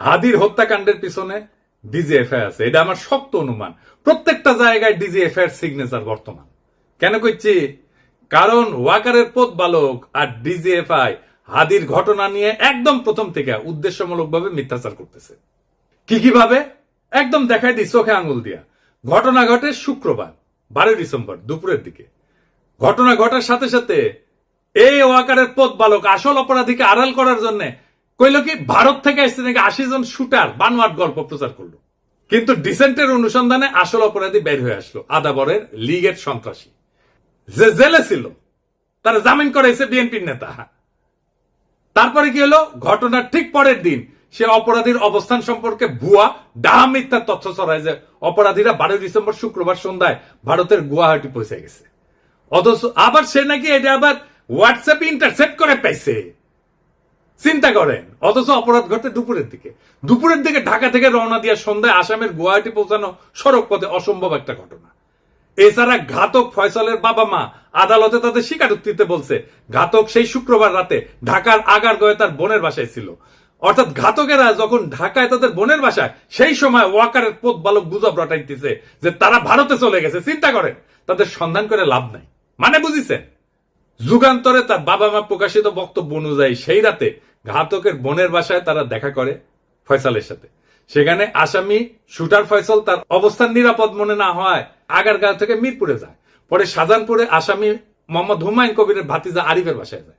হাদির হত্যাকাণ্ডের পিছনে ডিজিএফআই আছে, এটা আমার শক্ত অনুমান। প্রত্যেকটা জায়গায় ডিজিএফআই এর সিগনেচার বর্তমান। কেন কইছি? কারণ ওয়াকারের পথ বালক আর ডিজিএফআই হাদির ঘটনা নিয়ে একদম প্রথম থেকে উদ্দেশ্যমূলকভাবে মিথ্যাচার করতেছে। কিভাবে? একদম দেখাই দিই চোখে আঙুল দিয়া। ঘটনা ঘটে শুক্রবার 12 ডিসেম্বর দুপুরের দিকে। ঘটনা ঘটার সাথে সাথে এই ওয়াকারের পথ বালক আসল অপরাধীকে আড়াল করার জন্য কইল কি ভারত থেকে আসছে নাকি 80 জন শুটার বানোয়াট গল্প প্রচার করলো। কিন্তু ডিসেন্টের অনুসন্ধানে আসল অপরাধী বের হয়ে আসলো, আদাবরের লীগের সন্ত্রাসী যে জেলে ছিল, তারা জামিন করেছে বিএনপির নেতা। তারপরে কি হলো? ঘটনার ঠিক পরের দিন সে অপরাধীর অবস্থান সম্পর্কে ভুয়া ডাহা মিথ্যা তথ্য ছড়ায় যে অপরাধীরা 12 ডিসেম্বর শুক্রবার সন্ধ্যায় ভারতের গুয়াহাটি পৌঁছে গেছে। অথচ আবার সে নাকি এটা আবার হোয়াটসঅ্যাপে ইন্টারসেপ্ট করে পাইছে। চিন্তা করেন। অথচ অপরাধ ঘটে দুপুরের দিকে ঢাকা থেকে রওনা দিয়া সন্ধ্যায় আসামের গুয়াহাটি পৌঁছানো সড়ক পথে অসম্ভব একটা ঘটনা। এছাড়া ঘাতক ফয়সালের বাবা মা আদালতে তাদের স্বীকারোক্তিতে বলছে ঘাতক সেই শুক্রবার রাতে ঢাকার আগারগাঁওয়ে তার বোনের বাসায় ছিল। অর্থাৎ ঘাতকেরা যখন ঢাকায় তাদের বোনের বাসায়, সেই সময় ওয়াকারের পথ বালক গুজব রটাইতেছে যে তারা ভারতে চলে গেছে। চিন্তা করেন, তাদের সন্ধান করে লাভ নাই। মানে বুঝিছেন? যুগান্তরে তার বাবা মা প্রকাশিত বক্তব্য অনুযায়ী সেই রাতে ঘাতকের বোনের বাসায় তারা দেখা করে ফয়সালের সাথে। সেখানে আসামি শুটার ফয়সাল তার অবস্থান নিরাপদ মনে না হয় আগারগাঁও থেকে মিরপুরে যায়। পরে শাহজাহানপুরে আসামি মোহাম্মদ হুমায়ুন কবিরের ভাতিজা আরিফের বাসায় যায়।